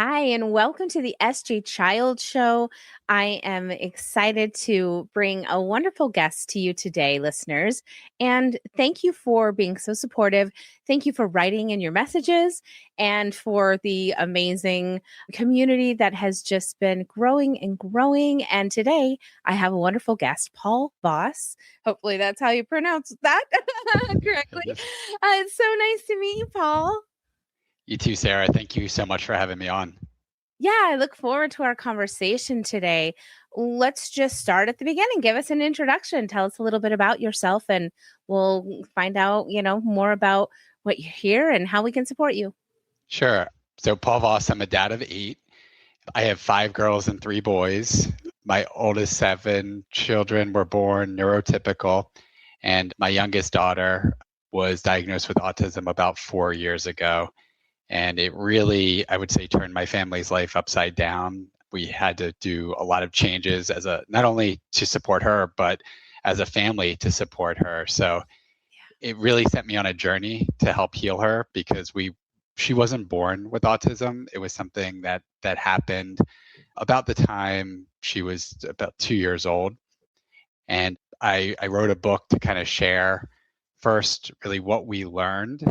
Hi, and welcome to the SJ Child Show. I am excited to bring a wonderful guest to you today, listeners. And thank you for being so supportive. Thank you for writing in your messages and for the amazing community that has just been growing and growing. And today I have a wonderful guest, Paul Voss. Hopefully, that's how you pronounce that correctly. It's so nice to meet you, Paul. You too, Sarah. Thank you so much for having me on. Yeah, I look forward to our conversation today. Let's just start at the beginning. Give us an introduction. Tell us a little bit about yourself, and we'll find out, more about what you're here and how we can support you. Sure. So, Paul Voss, I'm a dad of 8. I have 5 girls and 3 boys. My oldest 7 children were born neurotypical, and my youngest daughter was diagnosed with autism about 4 years ago. And it really, I would say, turned my family's life upside down. We had to do a lot of changes not only to support her, but as a family to support her. So it really set me on a journey to help heal her because she wasn't born with autism. It was something that happened about the time she was about 2 years old. And I wrote a book to kind of share first really what we learned,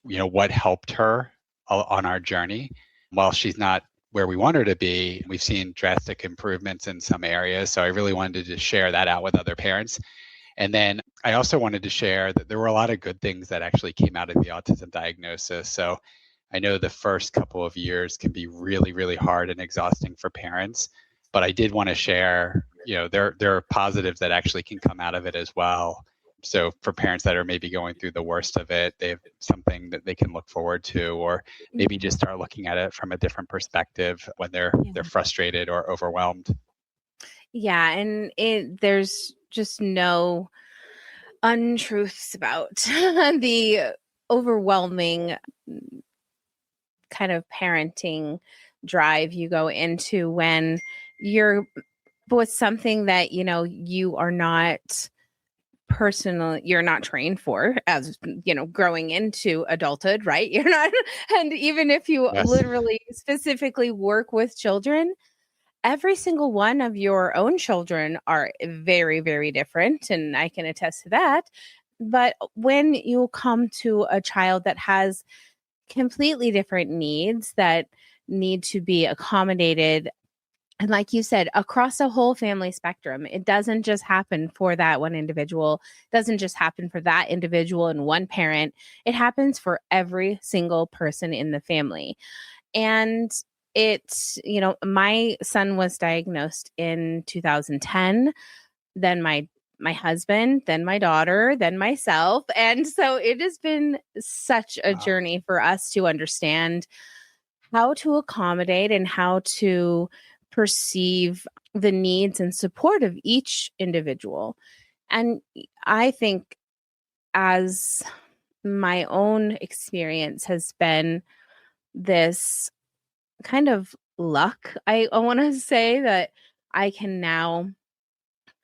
what helped her on our journey. While she's not where we want her to be, we've seen drastic improvements in some areas. So I really wanted to share that out with other parents. And then I also wanted to share that there were a lot of good things that actually came out of the autism diagnosis. So I know the first couple of years can be really, really hard and exhausting for parents, but I did want to share, there are positives that actually can come out of it as well. So for parents that are maybe going through the worst of it, they have something that they can look forward to, or maybe just start looking at it from a different perspective when they're frustrated or overwhelmed. Yeah, and there's just no untruths about the overwhelming kind of parenting drive you go into when you're with something that you are not you're not trained for, as growing into adulthood, right? You're not. And even if you Yes. literally specifically work with children, every single one of your own children are very, very different, and I can attest to that. But when you come to a child that has completely different needs that need to be accommodated, and like you said, across a whole family spectrum, it doesn't just happen for that one individual, doesn't just happen for that individual and one parent. It happens for every single person in the family. And my son was diagnosed in 2010, then my husband, then my daughter, then myself. And so it has been such a journey for us to understand how to accommodate and how to perceive the needs and support of each individual. And I think, as my own experience has been this kind of luck, I want to say that I can now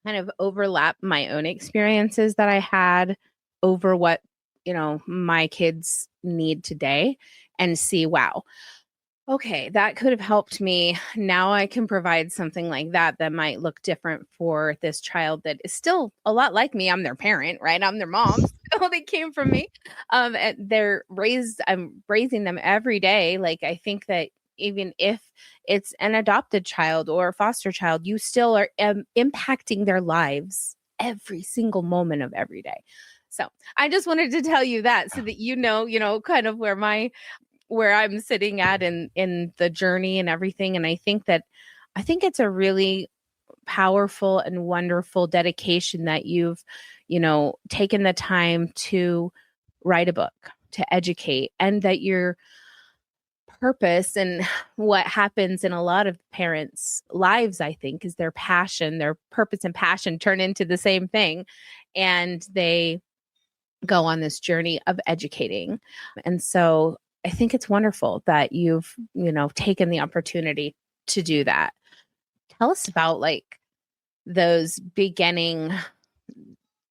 kind of overlap my own experiences that I had over what, my kids need today, and see, wow, okay, that could have helped me. Now I can provide something like that that might look different for this child that is still a lot like me. I'm their parent, right? I'm their mom. So they came from me. And I'm raising them every day. Like, I think that even if it's an adopted child or a foster child, you still are impacting their lives every single moment of every day. So I just wanted to tell you that so that kind of where I'm sitting at in the journey and everything. And I think it's a really powerful and wonderful dedication that you've, taken the time to write a book, to educate, and that your purpose and what happens in a lot of parents' lives, I think, is their passion, their purpose and passion turn into the same thing. And they go on this journey of educating. And so I think it's wonderful that you've, taken the opportunity to do that. Tell us about those beginning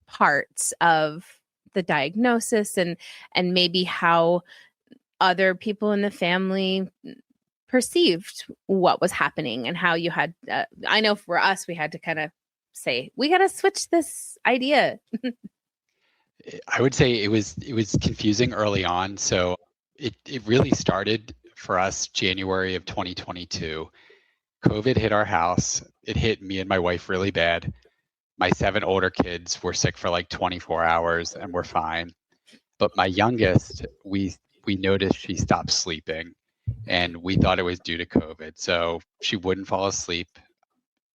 parts of the diagnosis, and maybe how other people in the family perceived what was happening and how you had, I know for us, we had to kind of say, we got to switch this idea. I would say it was confusing early on. So it really started for us January of 2022. COVID hit our house. It hit me and my wife really bad. My 7 older kids were sick for like 24 hours and we're fine. But my youngest, we noticed she stopped sleeping and we thought it was due to COVID. So she wouldn't fall asleep.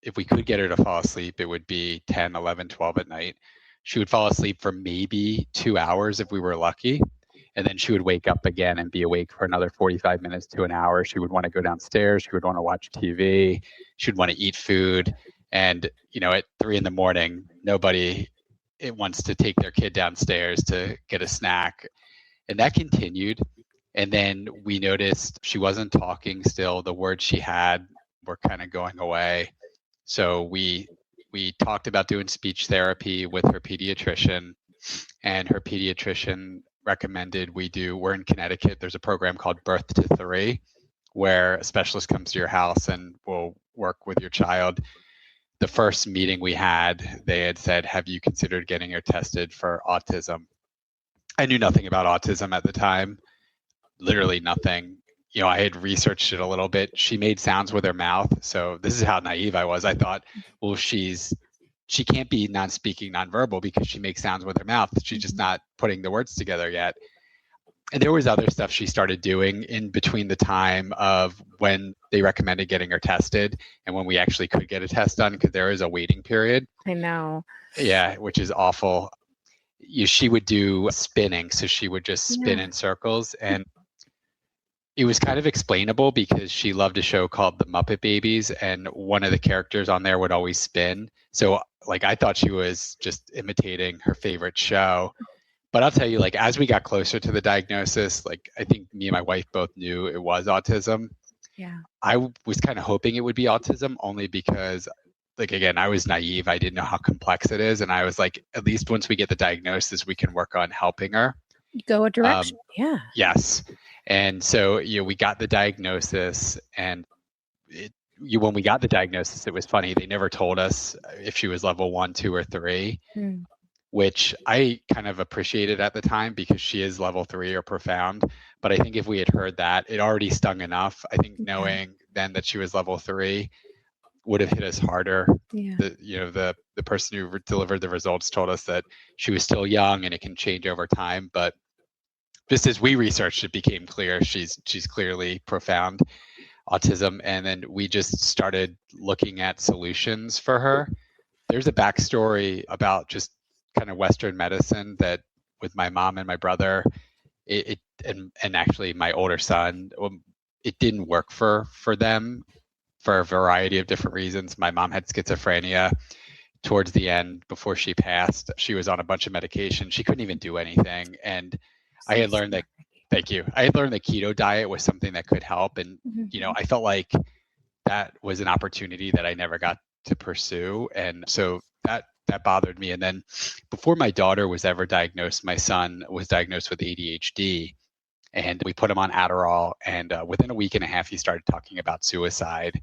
If we could get her to fall asleep, it would be 10, 11, 12 at night. She would fall asleep for maybe 2 hours if we were lucky. And then she would wake up again and be awake for another 45 minutes to an hour. She would want to go downstairs. She would want to watch TV. She would want to eat food. And, at 3 a.m, nobody wants to take their kid downstairs to get a snack. And that continued. And then we noticed she wasn't talking still. The words she had were kind of going away. So we talked about doing speech therapy with her pediatrician, and her pediatrician recommended we're in Connecticut. There's a program called Birth to 3 where a specialist comes to your house and will work with your child. The first meeting we had, they had said, have you considered getting her tested for autism? I knew nothing about autism at the time, literally nothing. I had researched it a little bit. She made sounds with her mouth. So this is how naive I was. I thought, well, she can't be non-speaking, nonverbal because she makes sounds with her mouth. She's just not putting the words together yet. And there was other stuff she started doing in between the time of when they recommended getting her tested and when we actually could get a test done, because there is a waiting period. I know. Yeah, which is awful. She would do spinning. So she would just spin in circles. And it was kind of explainable because she loved a show called The Muppet Babies, and one of the characters on there would always spin. So I thought she was just imitating her favorite show. But I'll tell you, as we got closer to the diagnosis, I think me and my wife both knew it was autism. Yeah. I was kind of hoping it would be autism only because, again, I was naive. I didn't know how complex it is. And I was like, at least once we get the diagnosis, we can work on helping her. Go a direction. Yeah. Yes. And so, we got the diagnosis, and when we got the diagnosis, it was funny. They never told us if she was level 1, 2, or 3, which I kind of appreciated at the time because she is level 3 or profound. But I think if we had heard that, it already stung enough. I think knowing then that she was level 3 would have hit us harder. Yeah. The person who delivered the results told us that she was still young and it can change over time. But just as we researched, it became clear she's clearly profound autism. And then we just started looking at solutions for her. There's a backstory about just kind of Western medicine that with my mom and my brother, and actually my older son, it didn't work for them for a variety of different reasons. My mom had schizophrenia. Towards the end, before she passed, she was on a bunch of medication. She couldn't even do anything. And I had learned that, thank you. I had learned the keto diet was something that could help. And, I felt like that was an opportunity that I never got to pursue. And so that bothered me. And then before my daughter was ever diagnosed, my son was diagnosed with ADHD, and we put him on Adderall. And within a week and a half, he started talking about suicide.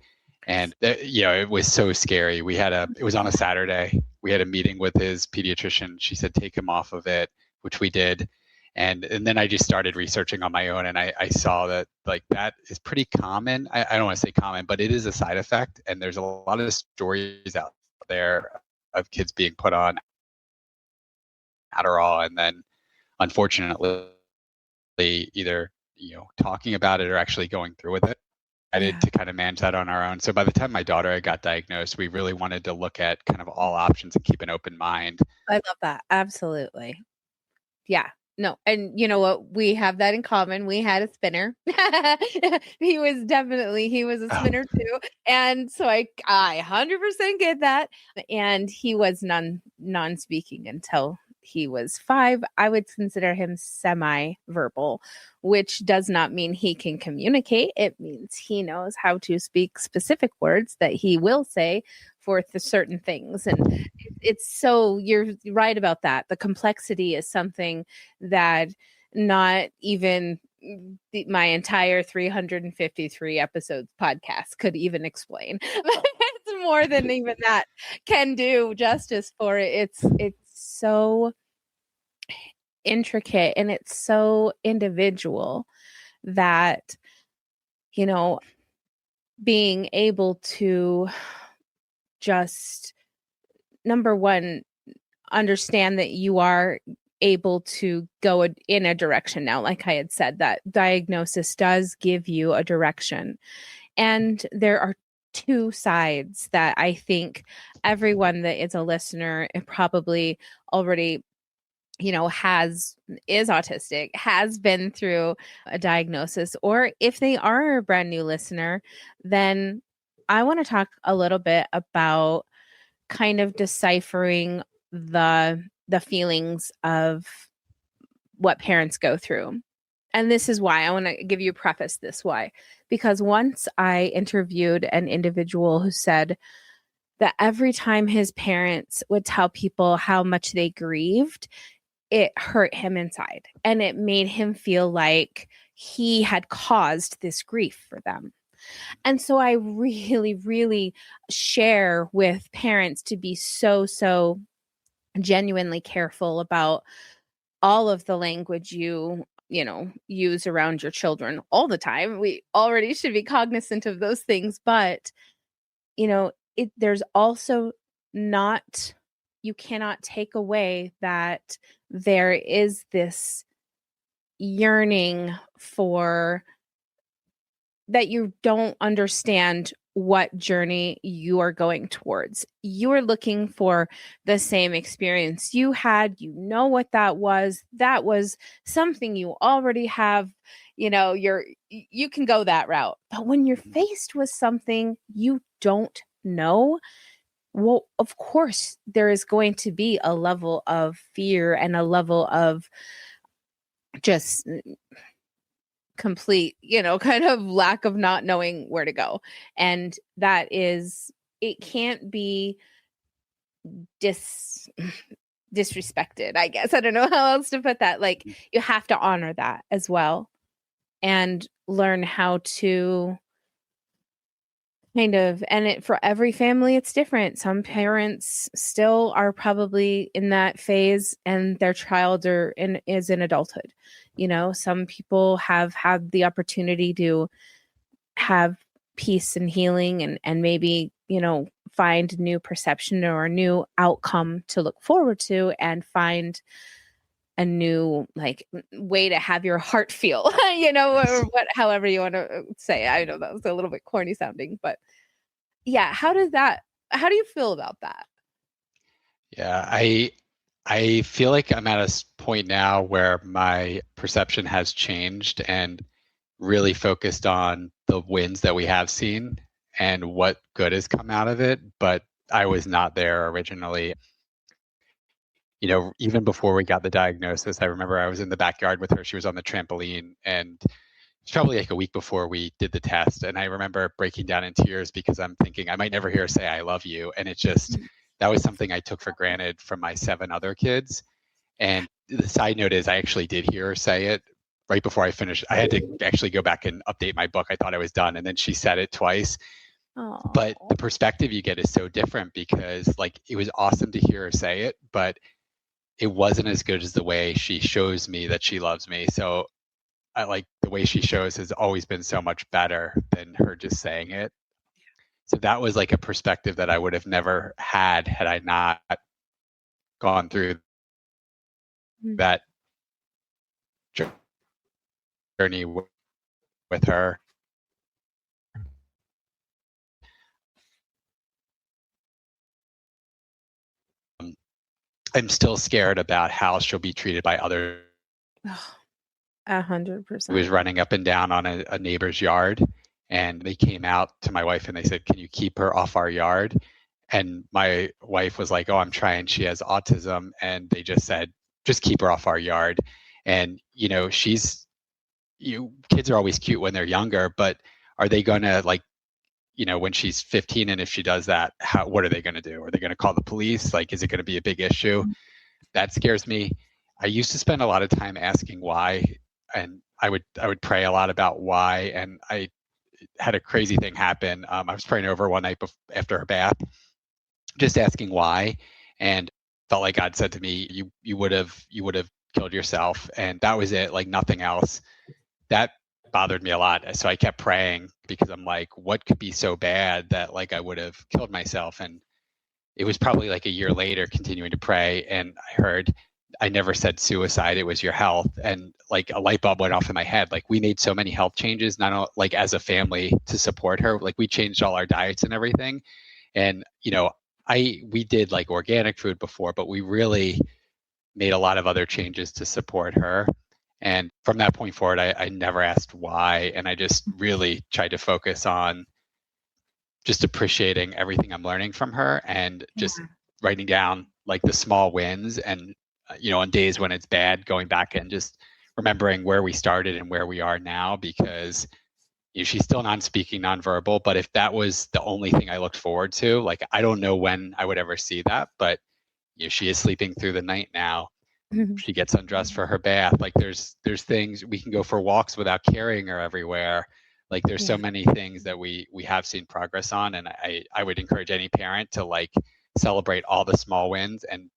And, it was so scary. It was on a Saturday. We had a meeting with his pediatrician. She said, take him off of it, which we did. And then I just started researching on my own, and I saw that that is pretty common. I don't want to say common, but it is a side effect. And there's a lot of stories out there of kids being put on Adderall and then unfortunately either talking about it or actually going through with it. I did to kind of manage that on our own. So by the time my daughter got diagnosed, we really wanted to look at kind of all options and keep an open mind. I love that. Absolutely. Yeah. No. And you know what? We have that in common. We had a spinner. He was a spinner too. And so I 100% get that. And he was non-speaking until he was 5. I would consider him semi-verbal, which does not mean he can communicate. It means he knows how to speak specific words that he will say for certain things. And it's so, you're right about that. The complexity is something that not even my entire 353 episodes podcast could even explain. It's more than even that can do justice for it. It's so intricate and it's so individual that, you know, being able to just, number one, understand that you are able to go in a direction now. Like I had said, that diagnosis does give you a direction. And there are two sides that I think everyone that is a listener probably already, you know, is autistic, has been through a diagnosis, or if they are a brand new listener, then I want to talk a little bit about kind of deciphering the feelings of what parents go through. And this is why I want to give you a preface this why. Because once I interviewed an individual who said that every time his parents would tell people how much they grieved, it hurt him inside. And it made him feel like he had caused this grief for them. And so I really, really share with parents to be so genuinely careful about all of the language you use around your children all the time. We already should be cognizant of those things, but there's also not, you cannot take away that there is this yearning for that you don't understand what journey you are going towards. You are looking for the same experience you had. You know what that was. That was something you already have. You can go that route. But when you're faced with something you don't know, well, of course, there is going to be a level of fear and a level of just complete, kind of lack of not knowing where to go. And it can't be disrespected, I guess. I don't know how else to put that. Like, you have to honor that as well and learn how to for every family, it's different. Some parents still are probably in that phase and their child is in adulthood. Some people have had the opportunity to have peace and healing and maybe, find new perception or a new outcome to look forward to and find a new way to have your heart feel, or however you want to say. I know that was a little bit corny sounding, but yeah. How do you feel about that? Yeah, I feel like I'm at a point now where my perception has changed and really focused on the wins that we have seen and what good has come out of it. But I was not there originally. Even before we got the diagnosis, I remember I was in the backyard with her. She was on the trampoline, and it's probably like a week before we did the test. And I remember breaking down in tears because I'm thinking I might never hear her say I love you. And it just, that was something I took for granted from my 7 other kids. And the side note is I actually did hear her say it right before I finished. I had to actually go back and update my book. I thought I was done. And then she said it twice. Aww. But the perspective you get is so different because it was awesome to hear her say it, but it wasn't as good as the way she shows me that she loves me. So I like the way she shows has always been so much better than her just saying it. So that was like a perspective that I would have never had I not gone through that journey with her. I'm still scared about how she'll be treated by others. 100%. I was running up and down on a neighbor's yard, and they came out to my wife and they said, "Can you keep her off our yard?" And my wife was like, "Oh, I'm trying. She has autism." And they just said, "Just keep her off our yard." And kids are always cute when they're younger, but are they gonna when she's 15 and if she does that, what are they gonna do? Are they gonna call the police? Is it gonna be a big issue? That scares me. I used to spend a lot of time asking why, and I would pray a lot about why. And I had a crazy thing happen. I was praying over one night after her bath, just asking why, and felt like God said to me, you would have killed yourself, and that was it, like nothing else. That bothered me a lot. So I kept praying because I'm like, what could be so bad that like I would have killed myself? And it was probably like a year later, continuing to pray, and I heard, I never said suicide, it was your health. And like a light bulb went off in my head. Like we made so many health changes, not only like as a family to support her, like we changed all our diets and everything. And, we did like organic food before, but we really made a lot of other changes to support her. And from that point forward, I never asked why. And I just really tried to focus on just appreciating everything I'm learning from her, and just writing down like the small wins. And, on days when it's bad, going back and just remembering where we started and where we are now, because she's still non-speaking, nonverbal. But if that was the only thing I looked forward to, like, I don't know when I would ever see that, but she is sleeping through the night now. She gets undressed for her bath. Like there's things, we can go for walks without carrying her everywhere. Like there's so many things that we have seen progress on. And I would encourage any parent to like celebrate all the small wins, and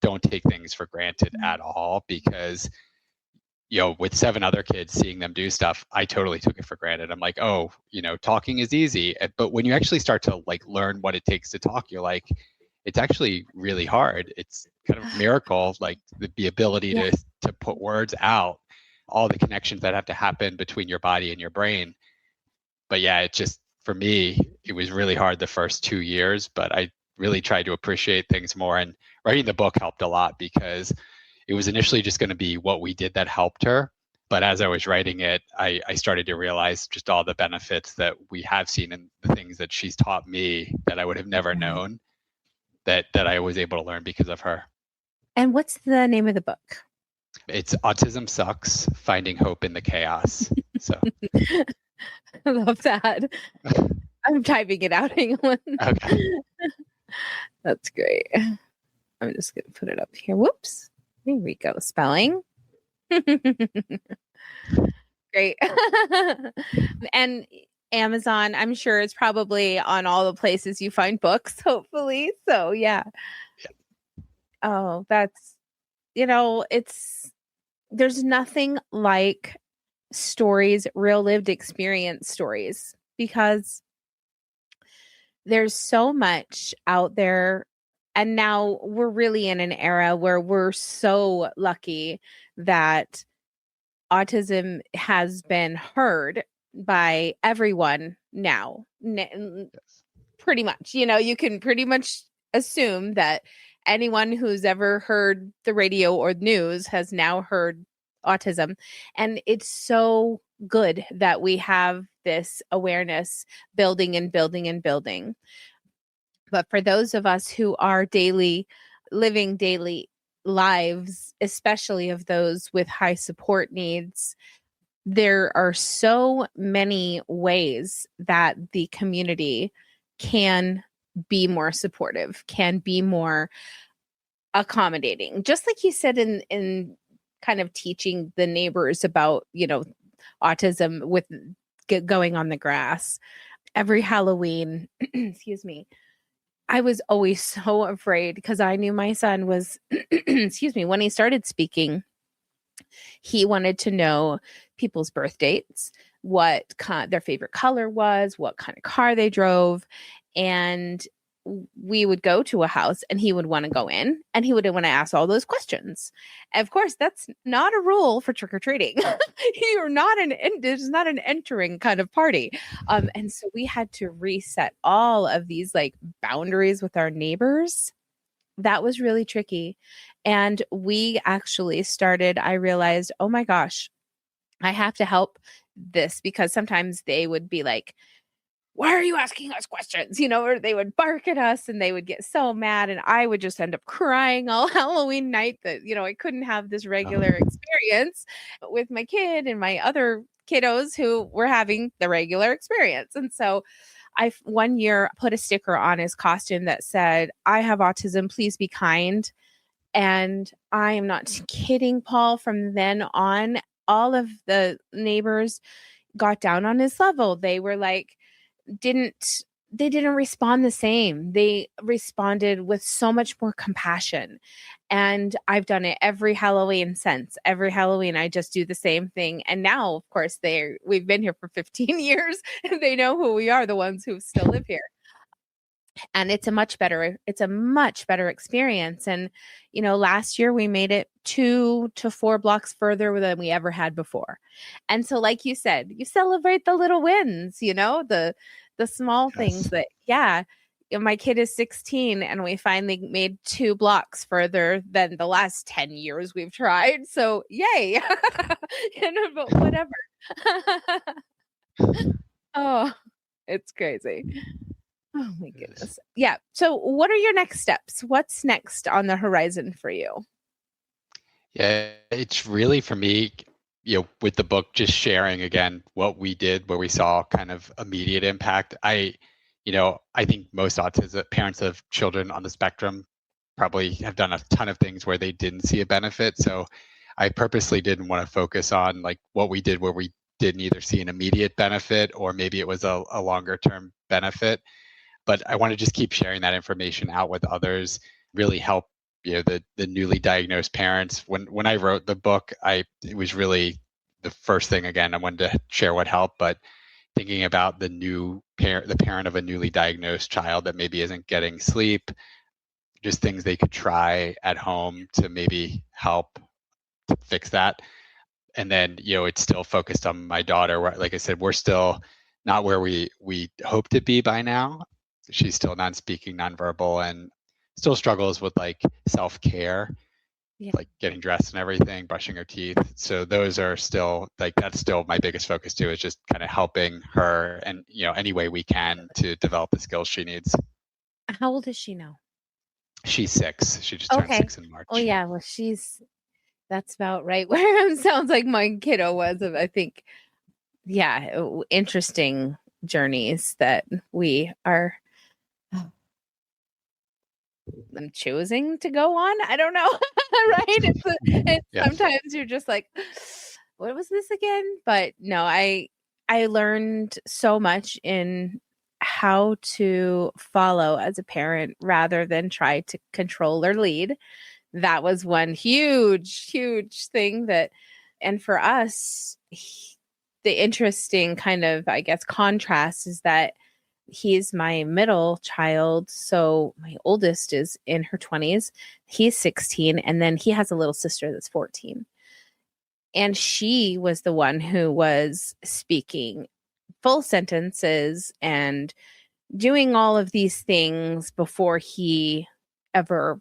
don't take things for granted at all, because with 7 other kids, seeing them do stuff, I totally took it for granted. I'm like, oh, talking is easy. But when you actually start to like learn what it takes to talk, you're like, it's actually really hard. It's kind of a miracle, like the ability to put words out, all the connections that have to happen between your body and your brain. But yeah, it just, for me, it was really hard the first 2 years, but I really tried to appreciate things more. And writing the book helped a lot, because it was initially just going to be what we did that helped her. But as I was writing it, I started to realize just all the benefits that we have seen, and the things that she's taught me that I would have never known, that I was able to learn because of her. And what's the name of the book? It's Autism Sucks, Finding Hope in the Chaos. So I love that. I'm typing it out. Hang on. Okay. That's great. I'm just going to put it up here. Whoops. There we go. Spelling. Great. And Amazon, I'm sure, is probably on all the places you find books, hopefully. So yeah. Oh, that's, there's nothing like stories, real lived experience stories, because there's so much out there. And now we're really in an era where we're so lucky that autism has been heard by everyone now. Pretty much, you can pretty much assume that anyone who's ever heard the radio or news has now heard autism. And it's so good that we have this awareness building and building and building. But for those of us who are living daily lives, especially of those with high support needs, there are so many ways that the community can be more supportive, can be more accommodating. Just like you said in kind of teaching the neighbors about, autism with going on the grass. Every Halloween, excuse me, I was always so afraid, because I knew my son was, excuse me, when he started speaking, he wanted to know people's birth dates, what their favorite color was, what kind of car they drove. And we would go to a house and he would want to go in and he would want to ask all those questions. And of course, that's not a rule for trick-or-treating. You're not there's not an entering kind of party. And so we had to reset all of these like boundaries with our neighbors. That was really tricky. And we actually started, I realized, oh my gosh, I have to help this, because sometimes they would be like, why are you asking us questions? Or they would bark at us and they would get so mad. And I would just end up crying all Halloween night that, I couldn't have this regular experience with my kid and my other kiddos who were having the regular experience. And so I one year put a sticker on his costume that said, I have autism, please be kind. And I am not kidding, Paul. From then on, all of the neighbors got down on his level. They were like, didn't they didn't respond the same. They responded with so much more compassion. And I've done it every Halloween since. Every Halloween I just do the same thing. And now, of course, we've been here for 15 years and they know who we are, the ones who still live here. And it's a much better experience. And last year we made it 2 to 4 blocks further than we ever had before. And so, like you said, you celebrate the little wins, the small things that, my kid is 16 and we finally made 2 blocks further than the last 10 years we've tried. So yay. But whatever. Oh, it's crazy. Oh my goodness. Yeah. So what are your next steps? What's next on the horizon for you? Yeah, it's really for me, with the book, just sharing again what we did, where we saw kind of immediate impact. I think most autism parents of children on the spectrum probably have done a ton of things where they didn't see a benefit. So I purposely didn't want to focus on like what we did where we didn't either see an immediate benefit or maybe it was a longer term benefit. But I want to just keep sharing that information out with others, really help the newly diagnosed parents. When I wrote the book, it was really the first thing, again, I wanted to share what helped, but thinking about the parent of a newly diagnosed child that maybe isn't getting sleep, just things they could try at home to maybe help to fix that. And then, it's still focused on my daughter, where, like I said, we're still not where we hope to be by now. She's still non-speaking, nonverbal, and still struggles with like self-care, like getting dressed and everything, brushing her teeth. So those are still that's still my biggest focus too, is just kind of helping her and, any way we can to develop the skills she needs. How old is she now? She's 6. She just turned 6 in March. Oh yeah. Well, that's about right where it sounds like my kiddo was. I think, interesting journeys that we are choosing to go on. I don't know. Right? Sometimes you're just like, what was this again? But no, I learned so much in how to follow as a parent rather than try to control or lead. That was one huge thing and for us, the interesting kind of, I guess, contrast is that he's my middle child. So my oldest is in her 20s. He's 16. And then he has a little sister that's 14. And she was the one who was speaking full sentences and doing all of these things before he ever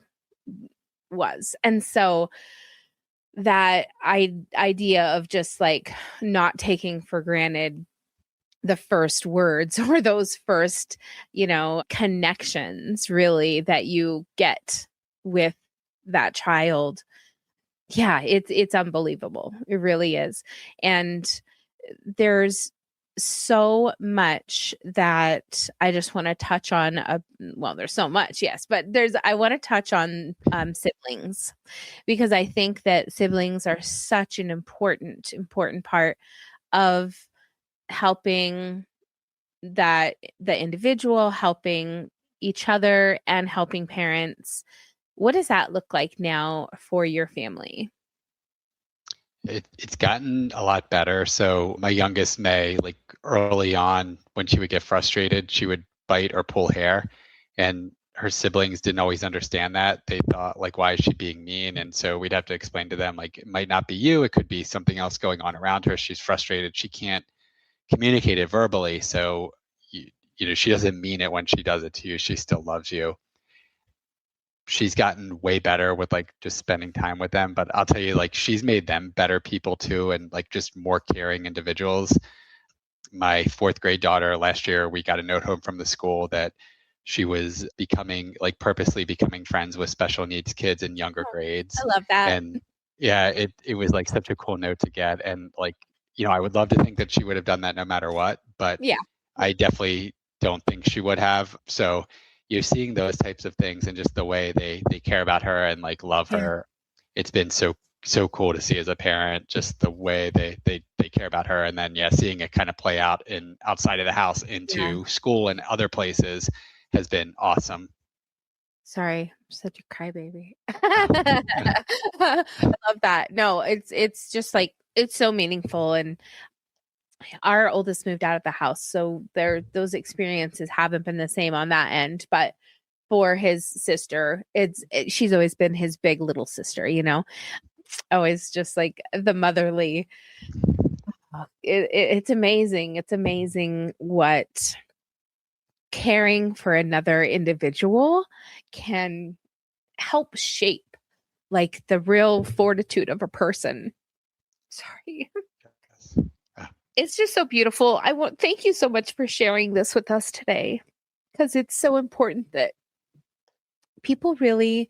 was. And so that idea of just like not taking for granted the first words or those first, connections really that you get with that child. Yeah, it's unbelievable. It really is. And there's so much that I just want to touch on. There's so much, yes, but I want to touch on siblings, because I think that siblings are such an important part of helping the individual, helping each other, and helping parents. What does that look like now for your family? It's gotten a lot better. So my youngest, May, like early on, when she would get frustrated, she would bite or pull hair, and her siblings didn't always understand that. They thought, like, why is she being mean? And so we'd have to explain to them, like, it might not be you, it could be something else going on around her. She's frustrated, she can't communicate it verbally, so she doesn't mean it when she does it to you. She still loves you. She's gotten way better with like just spending time with them, but I'll tell you, like, she's made them better people too, and like just more caring individuals. My 4th grade daughter, last year, we got a note home from the school that she was purposely becoming friends with special needs kids in younger grades. I love that. And yeah, it was like such a cool note to get. And like, I would love to think that she would have done that no matter what, but I definitely don't think she would have. So you're seeing those types of things and just the way they care about her and like love her. It's been so so cool to see as a parent, just the way they care about her. And then, seeing it kind of play out in outside of the house into school and other places has been awesome. Sorry, I'm such a crybaby. I love that. No, it's just like, it's so meaningful. And our oldest moved out of the house, so those experiences haven't been the same on that end. But for his sister, she's always been his big little sister, always just like the motherly. It's amazing. It's amazing what caring for another individual can help shape, like, the real fortitude of a person. Sorry. It's just so beautiful. Thank you so much for sharing this with us today, because it's so important that people really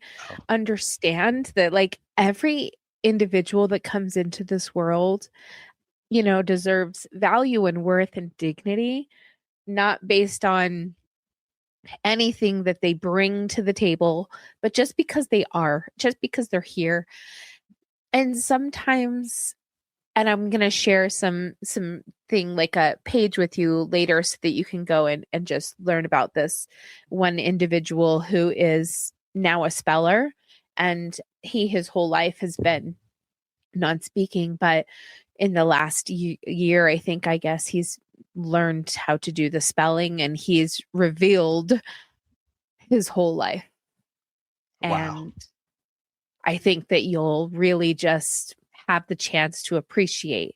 understand that, like, every individual that comes into this world, deserves value and worth and dignity, not based on anything that they bring to the table, but just because they're here. And sometimes, and I'm going to share some thing, like a page with you later, so that you can go and just learn about this one individual who is now a speller, and his whole life has been non-speaking, but in the last year, I guess he's learned how to do the spelling, and he's revealed his whole life. Wow. And I think that you'll really just have the chance to appreciate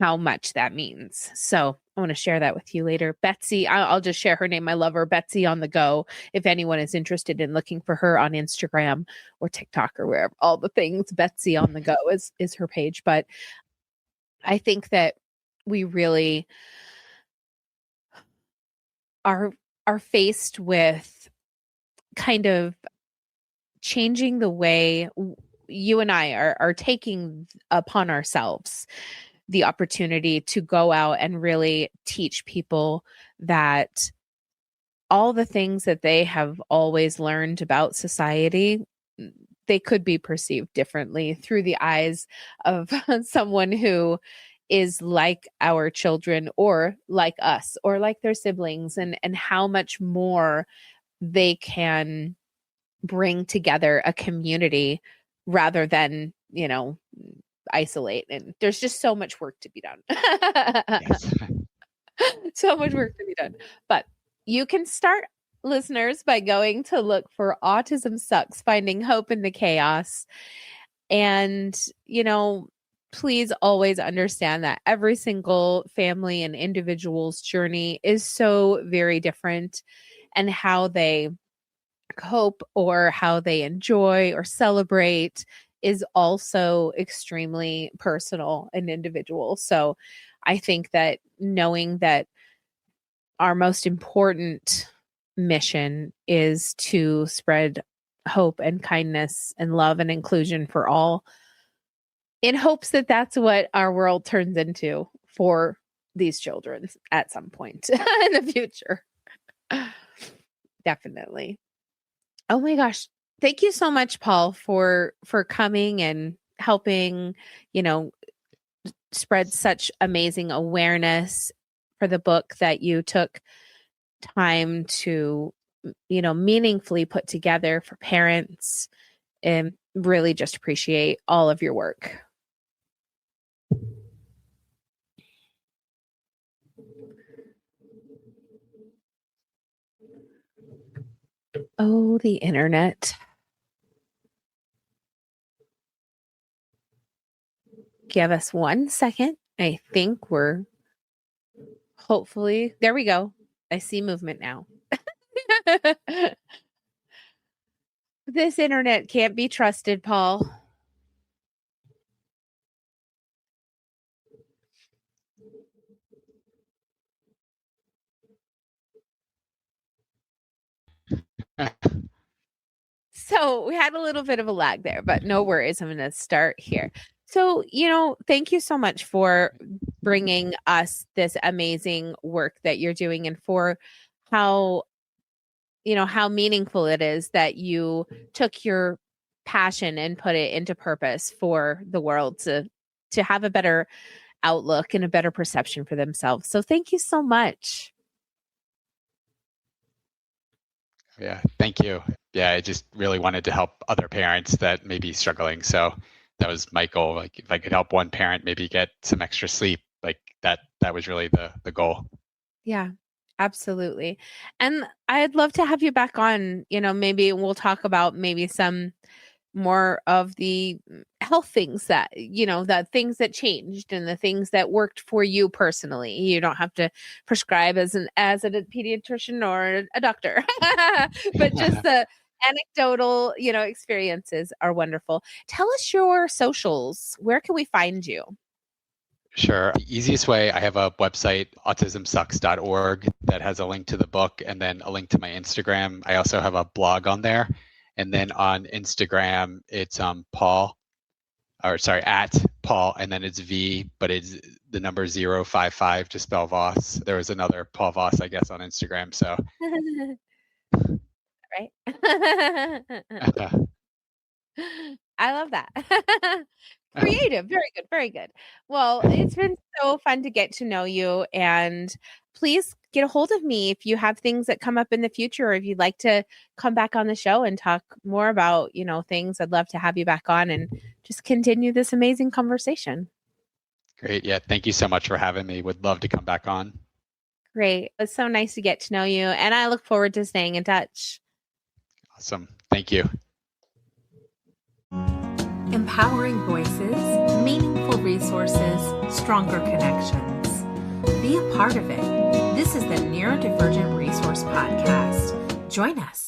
how much that means. So I want to share that with you later. Betsy, I'll just share her name. I love her. Betsy on the Go. If anyone is interested in looking for her on Instagram or TikTok or wherever, all the things, Betsy on the Go is her page. But I think that we really are faced with kind of changing the way you and I are taking upon ourselves the opportunity to go out and really teach people that all the things that they have always learned about society, they could be perceived differently through the eyes of someone who is like our children, or like us, or like their siblings, and how much more they can bring together a community rather than, isolate. And there's just so much work to be done. Yes. So much work to be done. But you can start, listeners, by going to look for Autism Sucks, Finding Hope in the Chaos. And, please always understand that every single family and individual's journey is so very different, and how they cope or how they enjoy or celebrate is also extremely personal and individual. So I think that knowing that our most important mission is to spread hope and kindness and love and inclusion for all, in hopes that that's what our world turns into for these children at some point in the future. Definitely. Oh my gosh. Thank you so much, Paul, for coming and helping, spread such amazing awareness for the book that you took time to, meaningfully put together for parents, and really just appreciate all of your work. Oh, the internet. Give us 1 second. I think we're hopefully, there we go. I see movement now. This internet can't be trusted, Paul. So we had a little bit of a lag there, but no worries. I'm going to start here. So, thank you so much for bringing us this amazing work that you're doing, and for how, how meaningful it is that you took your passion and put it into purpose for the world to have a better outlook and a better perception for themselves. So thank you so much. Yeah, thank you. Yeah, I just really wanted to help other parents that may be struggling. So that was my goal. Like if I could help one parent maybe get some extra sleep, like that was really the goal. Yeah, absolutely. And I'd love to have you back on, maybe we'll talk about maybe some more of the health things that, the things that changed and the things that worked for you personally. You don't have to prescribe as a pediatrician or a doctor, but just the anecdotal, experiences are wonderful. Tell us your socials. Where can we find you? Sure. The easiest way, I have a website, autismsucks.org, that has a link to the book and then a link to my Instagram. I also have a blog on there. And then on Instagram, it's at Paul, and then it's V, but it's the number 055 to spell Voss. There was another Paul Voss, I guess, on Instagram. So right. I love that. Creative. Very good. Very good. Well, it's been so fun to get to know you, and please get a hold of me if you have things that come up in the future, or if you'd like to come back on the show and talk more about, things. I'd love to have you back on and just continue this amazing conversation. Great. Yeah. Thank you so much for having me. Would love to come back on. Great. It's so nice to get to know you, and I look forward to staying in touch. Awesome. Thank you. Empowering voices, meaningful resources, stronger connections. Be a part of it. This is the Neurodivergent Resource Podcast. Join us.